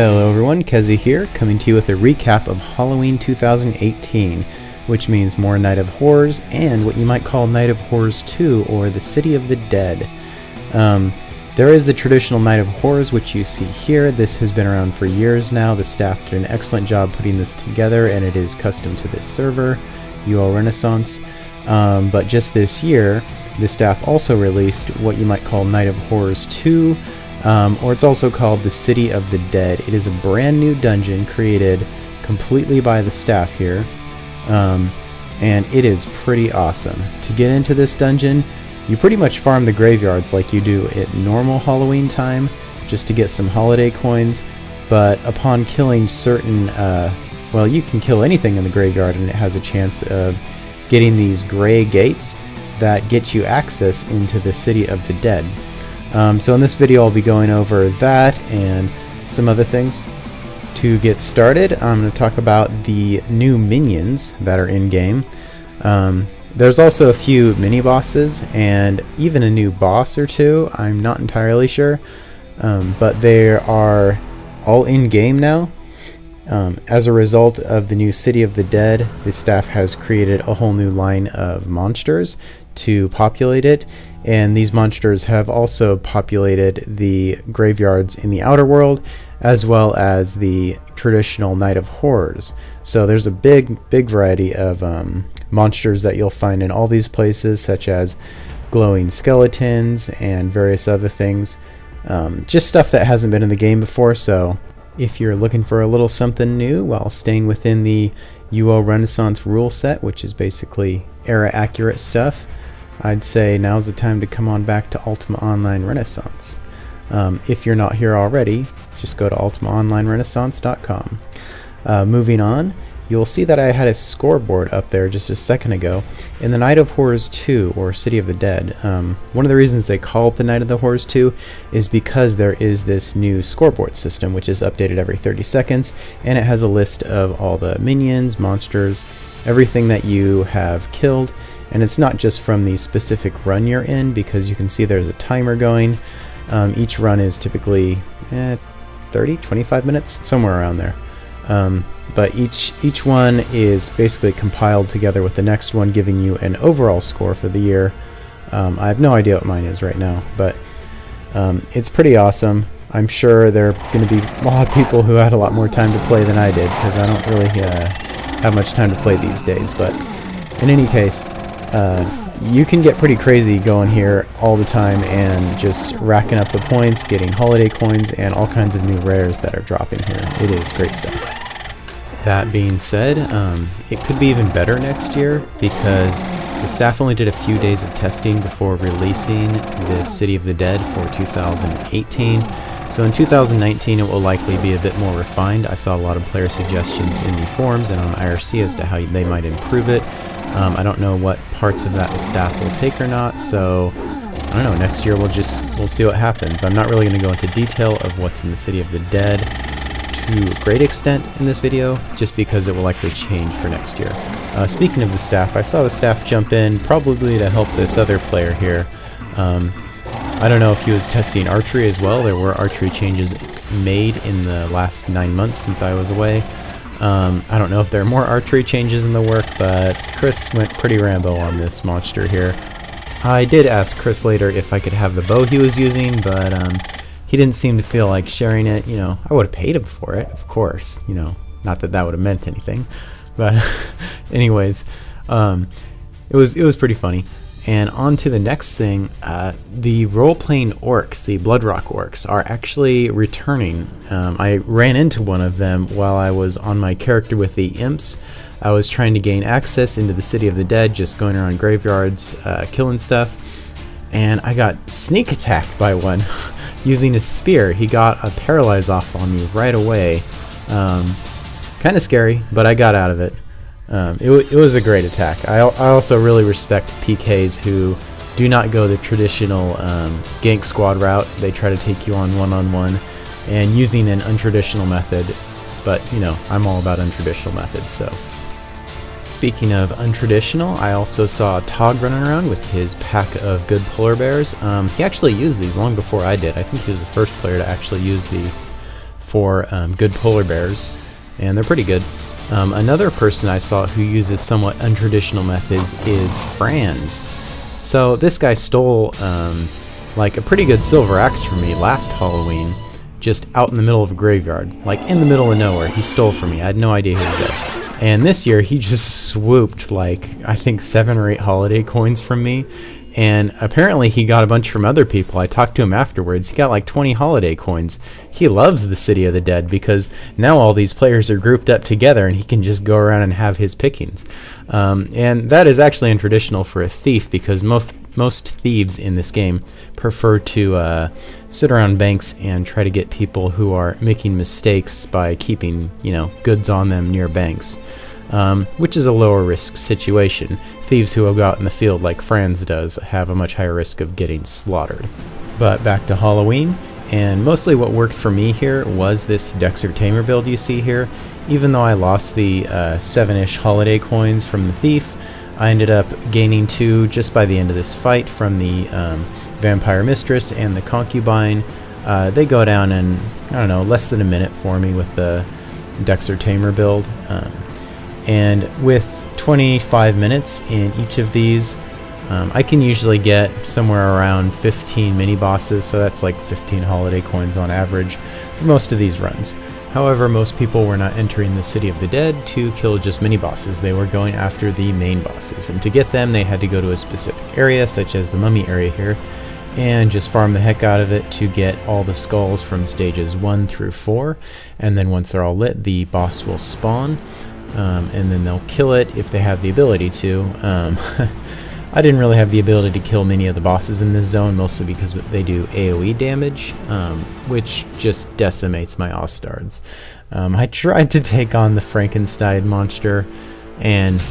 Hello everyone, Keza here, coming to you with a recap of Halloween 2018, which means more Night of Horrors and what you might call Night of Horrors 2, or the City of the Dead. There is the traditional Night of Horrors, which you see here. This has been around for years now. The staff did an excellent job putting this together, and it is custom to this server, UL Renaissance. But just this year, the staff also released what you might call Night of Horrors 2, or it's also called the City of the Dead. It is a brand new dungeon created completely by the staff here, and it is pretty awesome. To get into this dungeon, you pretty much farm the graveyards like you do at normal Halloween time, just to get some holiday coins, but upon killing certain, well, you can kill anything in the graveyard and it has a chance of getting these gray gates that get you access into the City of the Dead. So in this video I'll be going over that and some other things. To get started, I'm going to talk about the new minions that are in game. There's also a few mini bosses and even a new boss or two. I'm not entirely sure, but they are all in game now. As a result of the new City of the Dead, the staff has created a whole new line of monsters to populate it, and these monsters have also populated the graveyards in the outer world as well as the traditional Night of Horrors. So there's a big variety of monsters that you'll find in all these places, such as glowing skeletons and various other things, just stuff that hasn't been in the game before. So if you're looking for a little something new while staying within the UL Renaissance rule set, which is basically era accurate stuff, I'd say now's the time to come on back to Ultima Online Renaissance. If you're not here already, just go to ultimaonlinerenaissance.com. Moving on, you'll see that I had a scoreboard up there just a second ago. In the Night of Horrors 2, or City of the Dead, one of the reasons they call it the Night of the Horrors 2 is because there is this new scoreboard system, which is updated every 30 seconds, and it has a list of all the minions, monsters, everything that you have killed. And it's not just from the specific run you're in, because you can see there's a timer going. Each run is typically 25 minutes, somewhere around there. But each one is basically compiled together with the next one, giving you an overall score for the year. I have no idea what mine is right now, but it's pretty awesome. I'm sure there are going to be a lot of people who had a lot more time to play than I did, because I don't really have much time to play these days. But in any case, you can get pretty crazy going here all the time and just racking up the points, getting holiday coins, and all kinds of new rares that are dropping here. It is great stuff. That being said, it could be even better next year, because the staff only did a few days of testing before releasing the City of the Dead for 2018. So in 2019 it will likely be a bit more refined. I saw a lot of player suggestions in the forums and on IRC as to how they might improve it. I don't know what parts of that the staff will take or not, so I don't know, next year we'll see what happens. I'm not really going to go into detail of what's in the City of the Dead to a great extent in this video, just because it will likely change for next year. Speaking of the staff, I saw the staff jump in, probably to help this other player here. I don't know if he was testing archery as well. There were archery changes made in the last 9 months since I was away. I don't know if there are more archery changes in the work, but Chris went pretty Rambo on this monster here. I did ask Chris later if I could have the bow he was using, but he didn't seem to feel like sharing it. You know, I would have paid him for it, of course. You know, not that that would have meant anything, but anyways, it was pretty funny. And on to the next thing, the role-playing orcs, the Bloodrock orcs, are actually returning. I ran into one of them while I was on my character with the imps. I was trying to gain access into the City of the Dead, just going around graveyards, killing stuff, and I got sneak attacked by one using a spear. He got a paralyze off on me right away. Kind of scary, but I got out of it. It was a great attack. I also really respect PKs who do not go the traditional gank squad route. They try to take you on one-on-one and using an untraditional method, but you know, I'm all about untraditional methods. So speaking of untraditional, I also saw Tog running around with his pack of good polar bears. He actually used these long before I did. I think he was the first player to actually use the for good polar bears, and they're pretty good. Another person I saw who uses somewhat untraditional methods is Franz. So this guy stole like a pretty good silver axe from me last Halloween, just out in the middle of a graveyard, like in the middle of nowhere. He stole from me. I had no idea who he was at. And this year he just swooped like I think 7 or 8 holiday coins from me. And apparently he got a bunch from other people. I talked to him afterwards. He got like 20 holiday coins. He loves the City of the Dead because now all these players are grouped up together and he can just go around and have his pickings. And that is actually untraditional for a thief because most thieves in this game prefer to sit around banks and try to get people who are making mistakes by keeping, goods on them near banks. Which is a lower risk situation. Thieves who will go out in the field like Franz does have a much higher risk of getting slaughtered. But back to Halloween, and mostly what worked for me here was this Dexter Tamer build you see here. Even though I lost the 7-ish holiday coins from the thief, I ended up gaining 2 just by the end of this fight from the Vampire Mistress and the Concubine. They go down in, I don't know, less than a minute for me with the Dexter Tamer build. And with 25 minutes in each of these, I can usually get somewhere around 15 mini bosses, so that's like 15 holiday coins on average for most of these runs. However, most people were not entering the City of the Dead to kill just mini bosses. They were going after the main bosses, and to get them they had to go to a specific area, such as the mummy area here, and just farm the heck out of it to get all the skulls from stages 1 through 4, and then once they're all lit, the boss will spawn. And then they'll kill it if they have the ability to. I didn't really have the ability to kill many of the bosses in this zone, mostly because they do AoE damage, which just decimates my Ostards. I tried to take on the Frankenstein monster, and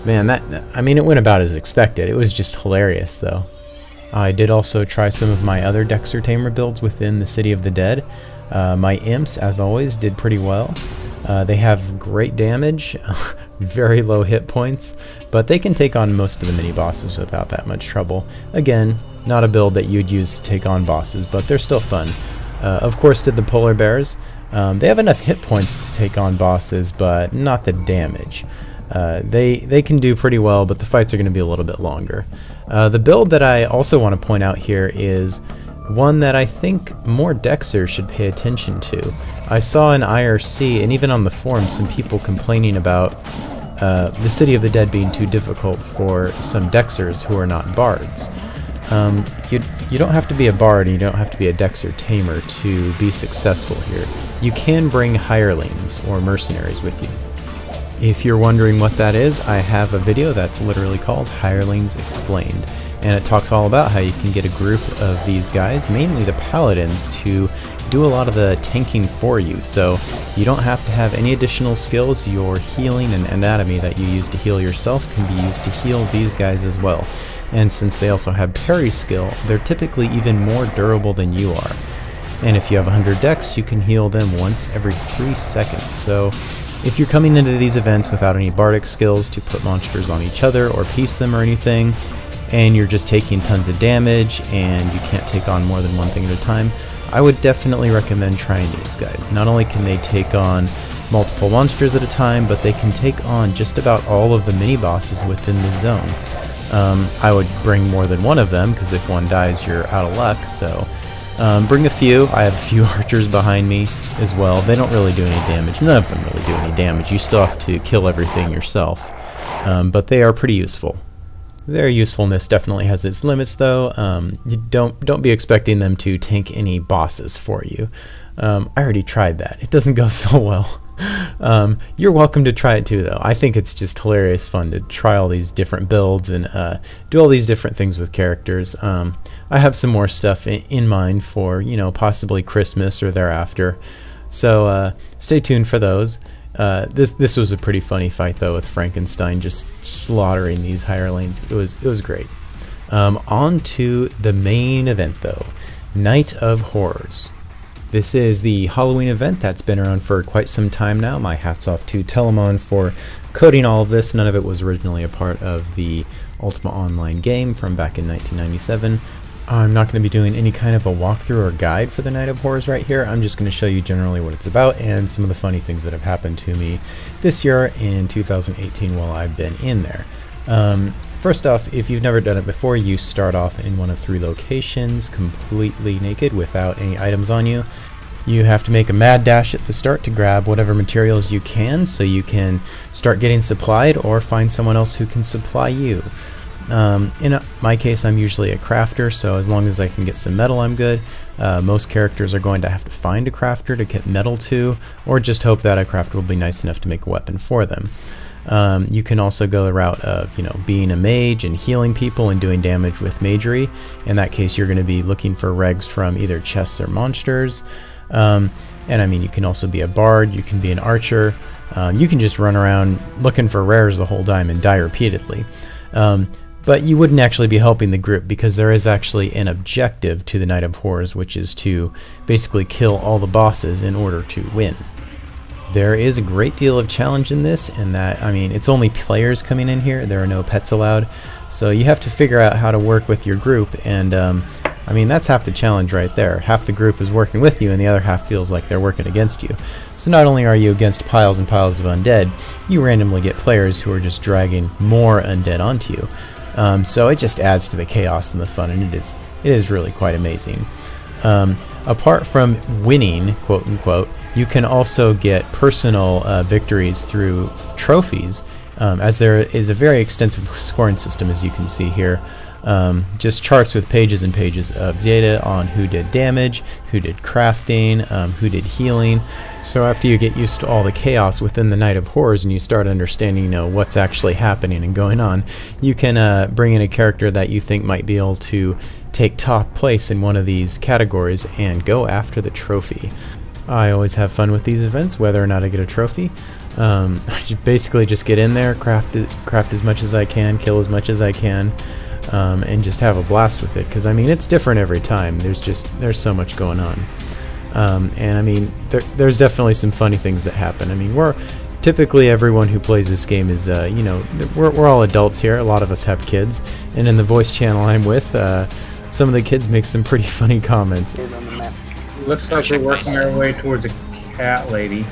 man, it went about as expected. It was just hilarious, though. I did also try some of my other Dexter Tamer builds within the City of the Dead. My imps, as always, did pretty well. They have great damage, very low hit points, but they can take on most of the mini bosses without that much trouble. Again, not a build that you'd use to take on bosses, but they're still fun. Of course, did the polar bears. They have enough hit points to take on bosses, but not the damage. They can do pretty well, but the fights are going to be a little bit longer. The build that I also want to point out here is one that I think more Dexers should pay attention to. I saw in IRC and even on the forums some people complaining about the City of the Dead being too difficult for some Dexers who are not bards. You don't have to be a bard and you don't have to be a Dexter Tamer to be successful here. You can bring hirelings or mercenaries with you. If you're wondering what that is, I have a video that's literally called Hirelings Explained. And it talks all about how you can get a group of these guys, mainly the paladins, to do a lot of the tanking for you. So you don't have to have any additional skills. Your healing and anatomy that you use to heal yourself can be used to heal these guys as well. And since they also have parry skill, they're typically even more durable than you are. And if you have 100 dex, you can heal them once every 3 seconds. So if you're coming into these events without any bardic skills to put monsters on each other or piece them or anything, and you're just taking tons of damage and you can't take on more than one thing at a time, I would definitely recommend trying these guys. Not only can they take on multiple monsters at a time, but they can take on just about all of the mini bosses within the zone. I would bring more than one of them, because if one dies you're out of luck, so bring a few. I have a few archers behind me as well. They don't really do any damage. None of them really do any damage. You still have to kill everything yourself, but they are pretty useful. Their usefulness definitely has its limits, though. You don't be expecting them to tank any bosses for you. I already tried that. It doesn't go so well. You're welcome to try it too, though. I think it's just hilarious fun to try all these different builds and do all these different things with characters. I have some more stuff in mind for, possibly Christmas or thereafter. So stay tuned for those. This was a pretty funny fight, though, with Frankenstein just slaughtering these hirelings. It was great. On to the main event, though, Night of Horrors. This is the Halloween event that's been around for quite some time now. My hat's off to Telemon for coding all of this. None of it was originally a part of the Ultima Online game from back in 1997. I'm not going to be doing any kind of a walkthrough or guide for the Night of Horrors right here. I'm just going to show you generally what it's about and some of the funny things that have happened to me this year in 2018 while I've been in there. First off, if you've never done it before, you start off in one of 3 locations completely naked without any items on you. You have to make a mad dash at the start to grab whatever materials you can so you can start getting supplied or find someone else who can supply you. In my case, I'm usually a crafter, so as long as I can get some metal, I'm good. Most characters are going to have to find a crafter to get metal to, or just hope that a crafter will be nice enough to make a weapon for them. You can also go the route of, being a mage and healing people and doing damage with magery. In that case, you're going to be looking for regs from either chests or monsters. And I mean, you can also be a bard, you can be an archer, you can just run around looking for rares the whole time and die repeatedly. But you wouldn't actually be helping the group because there is actually an objective to the Night of Horrors, which is to basically kill all the bosses in order to win. There is a great deal of challenge in this, and that, I mean, it's only players coming in here, there are no pets allowed, so you have to figure out how to work with your group, and I mean, that's half the challenge right there. Half the group is working with you and the other half feels like they're working against you. So not only are you against piles and piles of undead, you randomly get players who are just dragging more undead onto you. So it just adds to the chaos and the fun, and it is really quite amazing. Apart from winning, quote unquote, you can also get personal victories through trophies, as there is a very extensive scoring system, as you can see here. Just charts with pages and pages of data on who did damage, who did crafting, who did healing. So after you get used to all the chaos within the Night of Horrors and you start understanding, what's actually happening and going on, you can bring in a character that you think might be able to take top place in one of these categories and go after the trophy. I always have fun with these events, whether or not I get a trophy. I basically just get in there, craft as much as I can, kill as much as I can, and just have a blast with it, because I mean, it's different every time. There's so much going on, and I mean, there's definitely some funny things that happen. I mean, typically everyone who plays this game is we're all adults here. A lot of us have kids, and in the voice channel I'm with, some of the kids make some pretty funny comments. Looks like we're working our way towards a cat lady.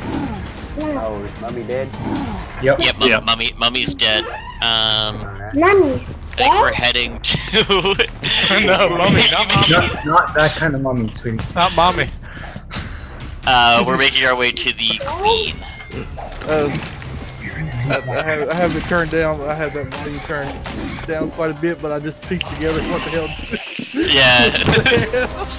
Oh, is Mummy dead? Yep. Yep, Mummy's dead. Mummy's I think we're heading to... No, Mummy, not Mommy. Not that kind of mummy, sweetie. Not Mommy. We're making our way to the Queen. I have it turned down. I have that thing turned down quite a bit, but I just pieced together what the hell. Yeah.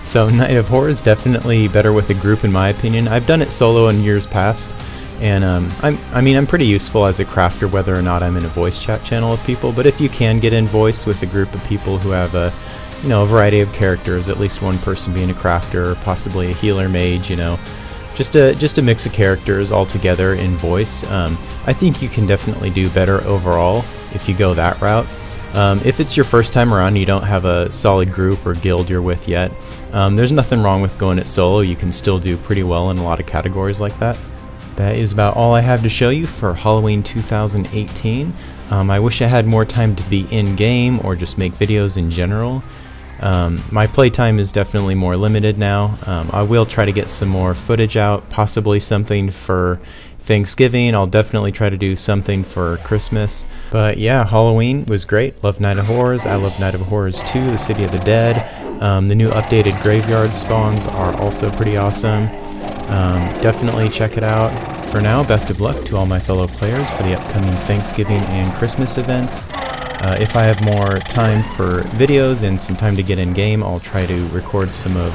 So Night of Horrors definitely better with a group in my opinion. I've done it solo in years past, and I'm pretty useful as a crafter whether or not I'm in a voice chat channel with people. But if you can get in voice with a group of people who have a variety of characters, at least one person being a crafter, possibly a healer mage, just a mix of characters all together in voice, I think you can definitely do better overall if you go that route. If it's your first time around and you don't have a solid group or guild you're with yet, there's nothing wrong with going it solo. You can still do pretty well in a lot of categories like that. That is about all I have to show you for Halloween 2018. I wish I had more time to be in-game or just make videos in general. My playtime is definitely more limited now. I will try to get some more footage out, possibly something for Thanksgiving. I'll definitely try to do something for Christmas. But yeah, Halloween was great. Love Night of Horrors. I love Night of Horrors 2, The City of the Dead. The new updated graveyard spawns are also pretty awesome. Definitely check it out. For now, best of luck to all my fellow players for the upcoming Thanksgiving and Christmas events. If I have more time for videos and some time to get in game, I'll try to record some of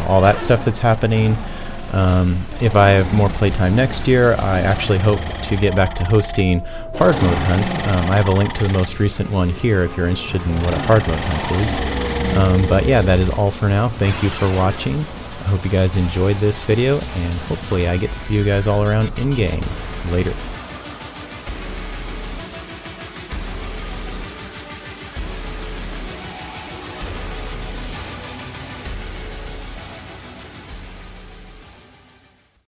all that stuff that's happening. If I have more playtime next year, I actually hope to get back to hosting hard mode hunts. I have a link to the most recent one here if you're interested in what a hard mode hunt is. But yeah, that is all for now. Thank you for watching. I hope you guys enjoyed this video, and hopefully I get to see you guys all around in game. Later.